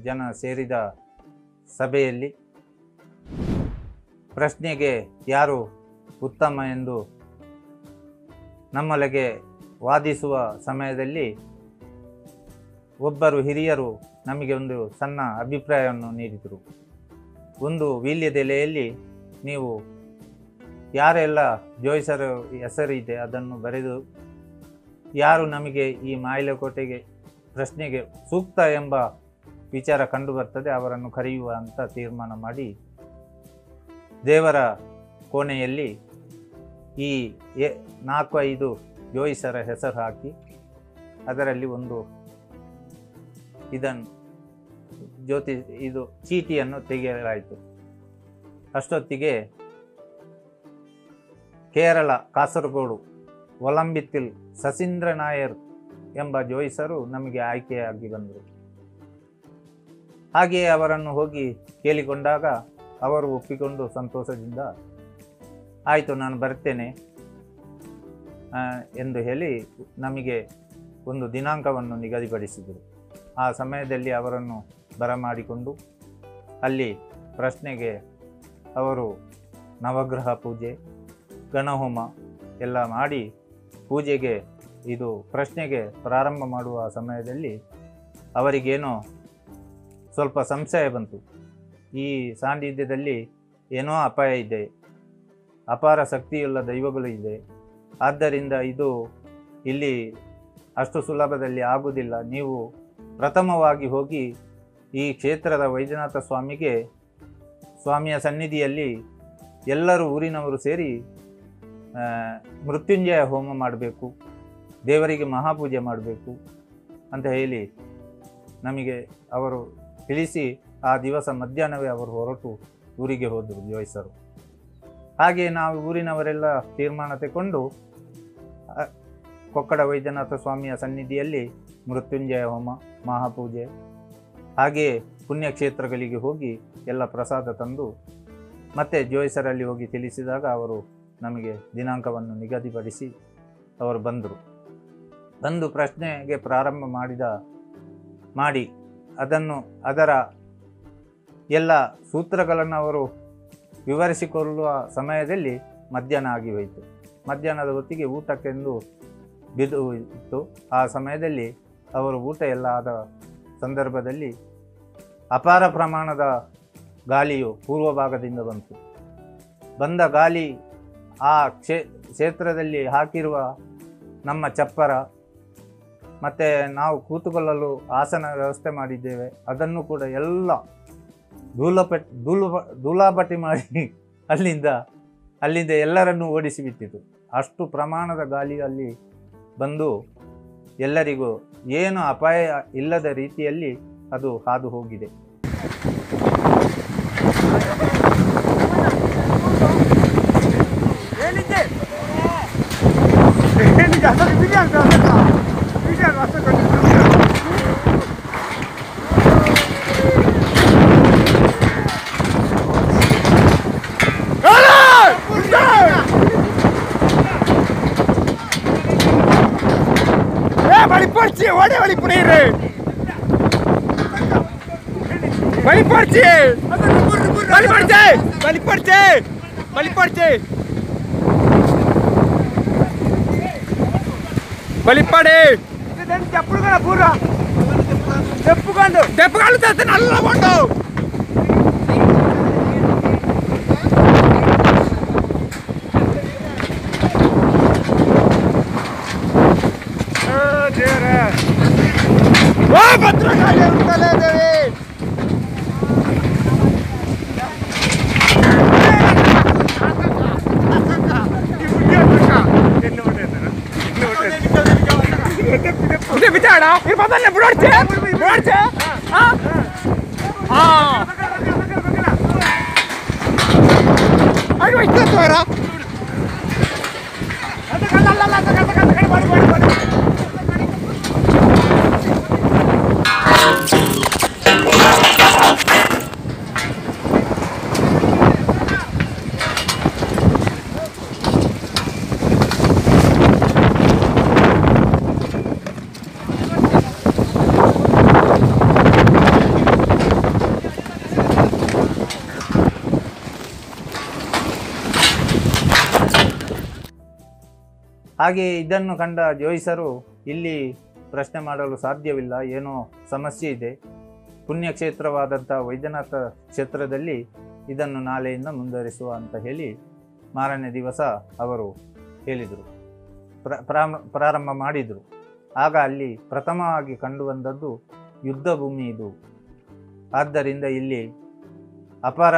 ಜನ ಸೇರಿದ ಸಭೆಯಲ್ಲಿ ಪ್ರಶ್ನೆಗೆ ಯಾರು ಉತ್ತಮ ಎಂದು ನಮ್ಮೊಳಗೆ ವಾದಿಸುವ ಸಮಯದಲ್ಲಿ ಒಬ್ಬರು ಹಿರಿಯರು ನಮಗೆ ಒಂದು ಸಣ್ಣ ಅಭಿಪ್ರಾಯವನ್ನು ನೀಡಿದರು. ಒಂದು ವೀಳ್ಯದೆಲೆಯಲ್ಲಿ ನೀವು ಯಾರೆಲ್ಲ ಜೋಯಿಸರ ಹೆಸರಿದೆ ಅದನ್ನು ಬರೆದು ಯಾರು ನಮಗೆ ಈ ಮಾಯಿಲಕೋಟೆಗೆ ಪ್ರಶ್ನೆಗೆ ಸೂಕ್ತ ಎಂಬ ವಿಚಾರ ಕಂಡು ಬರ್ತದೆ ಅವರನ್ನು ಕರೆಯುವ ಅಂತ ತೀರ್ಮಾನ ಮಾಡಿ ದೇವರ ಕೋಣೆಯಲ್ಲಿ ಈ 4-5 ಜೋಯಿಸರ ಹೆಸರು ಹಾಕಿ ಅದರಲ್ಲಿ ಒಂದು ಚೀಟಿಯನ್ನು ತೆಗೆಯಲಾಯಿತು. ಅಷ್ಟೊತ್ತಿಗೆ ಕೇರಳ ಕಾಸರಗೋಡು ಒಲಂಬಿತ್ತಿಲ್ ಸಸೀಂದ್ರ ನಾಯರ್ ಎಂಬ ಜೋಯಿಸರು ನಮಗೆ ಆಯ್ಕೆಯಾಗಿ ಬಂದರು. ಹಾಗೆಯೇ ಅವರನ್ನು ಹೋಗಿ ಕೇಳಿಕೊಂಡಾಗ ಅವರು ಒಪ್ಪಿಕೊಂಡು ಸಂತೋಷದಿಂದ ಆಯಿತು ನಾನು ಬರ್ತೇನೆ ಎಂದು ಹೇಳಿ ನಮಗೆ ಒಂದು ದಿನಾಂಕವನ್ನು ನಿಗದಿಪಡಿಸಿದರು. ಆ ಸಮಯದಲ್ಲಿ ಅವರನ್ನು ಬರಮಾಡಿಕೊಂಡು ಅಲ್ಲಿ ಪ್ರಶ್ನೆಗೆ ಅವರು ನವಗ್ರಹ ಪೂಜೆ ಗಣಹೋಮ ಎಲ್ಲ ಮಾಡಿ ಪೂಜೆಗೆ ಇದು ಪ್ರಶ್ನೆಗೆ ಪ್ರಾರಂಭ ಮಾಡುವ ಸಮಯದಲ್ಲಿ ಅವರಿಗೇನೋ ಸ್ವಲ್ಪ ಸಂಶಯ ಬಂತು. ಈ ಸಾನ್ನಿಧ್ಯದಲ್ಲಿ ಏನೋ ಅಪಾಯ ಇದೆ, ಅಪಾರ ಶಕ್ತಿಯುಳ್ಳ ದೈವಗಳು ಇದೆ, ಆದ್ದರಿಂದ ಇದು ಇಲ್ಲಿ ಅಷ್ಟು ಸುಲಭದಲ್ಲಿ ಆಗುವುದಿಲ್ಲ. ನೀವು ಪ್ರಥಮವಾಗಿ ಹೋಗಿ ಈ ಕ್ಷೇತ್ರದ ವೈದ್ಯನಾಥ ಸ್ವಾಮಿಯ ಸನ್ನಿಧಿಯಲ್ಲಿ ಎಲ್ಲರೂ ಊರಿನವರು ಸೇರಿ ಮೃತ್ಯುಂಜಯ ಹೋಮ ಮಾಡಬೇಕು, ದೇವರಿಗೆ ಮಹಾಪೂಜೆ ಮಾಡಬೇಕು ಅಂತ ಹೇಳಿ ನಮಗೆ ಅವರು ತಿಳಿಸಿ ಆ ದಿವಸ ಮಧ್ಯಾಹ್ನವೇ ಅವರು ಹೊರಟು ಊರಿಗೆ ಹೋದರು ಜೋಯಿಸರು. ಹಾಗೆ ನಾವು ಊರಿನವರೆಲ್ಲ ತೀರ್ಮಾನ ತಗೊಂಡು ಕೊಕ್ಕಡ ವೈದ್ಯನಾಥ ಸ್ವಾಮಿಯ ಸನ್ನಿಧಿಯಲ್ಲಿ ಮೃತ್ಯುಂಜಯ ಹೋಮ ಮಹಾಪೂಜೆ ಹಾಗೆಯೇ ಪುಣ್ಯಕ್ಷೇತ್ರಗಳಿಗೆ ಹೋಗಿ ಎಲ್ಲ ಪ್ರಸಾದ ತಂದು ಮತ್ತೆ ಜೋಯಿಸರಲ್ಲಿ ಹೋಗಿ ತಿಳಿಸಿದಾಗ ಅವರು ನಮಗೆ ದಿನಾಂಕವನ್ನು ನಿಗದಿಪಡಿಸಿ ಅವರು ಬಂದು ಪ್ರಶ್ನೆಗೆ ಪ್ರಾರಂಭ ಮಾಡಿ ಅದರ ಎಲ್ಲ ಸೂತ್ರಗಳನ್ನು ಅವರು ವಿವರಿಸಿಕೊಳ್ಳುವ ಸಮಯದಲ್ಲಿ ಮಧ್ಯಾಹ್ನ ಆಗಿ ಹೋಯಿತು. ಮಧ್ಯಾಹ್ನದ ಹೊತ್ತಿಗೆ ಊಟಕ್ಕೆಂದು ಬಿದ್ದು ಇತ್ತು. ಆ ಸಮಯದಲ್ಲಿ ಅವರು ಊಟ ಎಲ್ಲ ಆದ ಸಂದರ್ಭದಲ್ಲಿ ಅಪಾರ ಪ್ರಮಾಣದ ಗಾಳಿಯು ಪೂರ್ವ ಭಾಗದಿಂದ ಬಂದ ಗಾಳಿ ಆ ಕ್ಷೇತ್ರದಲ್ಲಿ ಹಾಕಿರುವ ನಮ್ಮ ಚಪ್ಪರ ಮತ್ತು ನಾವು ಕೂತುಕೊಳ್ಳಲು ಆಸನ ವ್ಯವಸ್ಥೆ ಮಾಡಿದ್ದೇವೆ ಅದನ್ನು ಕೂಡ ಎಲ್ಲ ಧೂಳಾಪಟ್ಟಿ ಮಾಡಿ ಅಲ್ಲಿಂದ ಎಲ್ಲರನ್ನೂ ಓಡಿಸಿಬಿಟ್ಟಿತು. ಅಷ್ಟು ಪ್ರಮಾಣದ ಗಾಳಿ ಅಲ್ಲಿ ಬಂದು ಎಲ್ಲರಿಗೂ ಏನು ಅಪಾಯ ಇಲ್ಲದ ರೀತಿಯಲ್ಲಿ ಅದು ಹಾದು ಹೋಗಿದೆ. ಬಲಿಪಡೆ ತೆಪ್ಪುಕೊಂಡು ನಲ್ಲಗೊಂಡು ಭದ್ರಕಾಳಿ ಉಂಟಲೇ ದೇವಿ ಬಿದ್ದಾಡ ಬದಲೇ ಬಿಡೋಡ್ಚೆ ಅಯ್ಯೋ ಇಷ್ಟ ತೋರ ಹಾಗೆ ಇದನ್ನು ಕಂಡ ಜೋಯಿಸರು ಇಲ್ಲಿ ಪ್ರಶ್ನೆ ಮಾಡಲು ಸಾಧ್ಯವಿಲ್ಲ, ಏನೋ ಸಮಸ್ಯೆ ಇದೆ, ಪುಣ್ಯಕ್ಷೇತ್ರವಾದಂಥ ವೈದ್ಯನಾಥ ಕ್ಷೇತ್ರದಲ್ಲಿ ಇದನ್ನು ನಾಳೆಯಿಂದ ಮುಂದುವರಿಸುವ ಅಂತ ಹೇಳಿ ಮಾರನೇ ದಿವಸ ಅವರು ಹೇಳಿದರು, ಪ್ರಾರಂಭ ಮಾಡಿದರು. ಆಗ ಅಲ್ಲಿ ಪ್ರಥಮವಾಗಿ ಕಂಡುಬಂದದ್ದು ಯುದ್ಧ ಭೂಮಿ ಇದು. ಆದ್ದರಿಂದ ಇಲ್ಲಿ ಅಪಾರ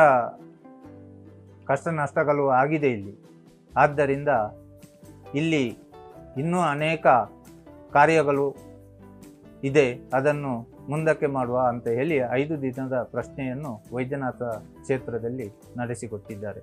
ಕಷ್ಟ ನಷ್ಟಗಳು ಆಗಿದೆ ಇಲ್ಲಿ. ಆದ್ದರಿಂದ ಇಲ್ಲಿ ಇನ್ನೂ ಅನೇಕ ಕಾರ್ಯಗಳು ಇದೆ, ಅದನ್ನು ಮುಂದಕ್ಕೆ ಮಾಡುವ ಅಂತ ಹೇಳಿ 5 ದಿನದ ಪ್ರಶ್ನೆಯನ್ನು ವೈದ್ಯನಾಥ ಕ್ಷೇತ್ರದಲ್ಲಿ ನಡೆಸಿಕೊಟ್ಟಿದ್ದಾರೆ.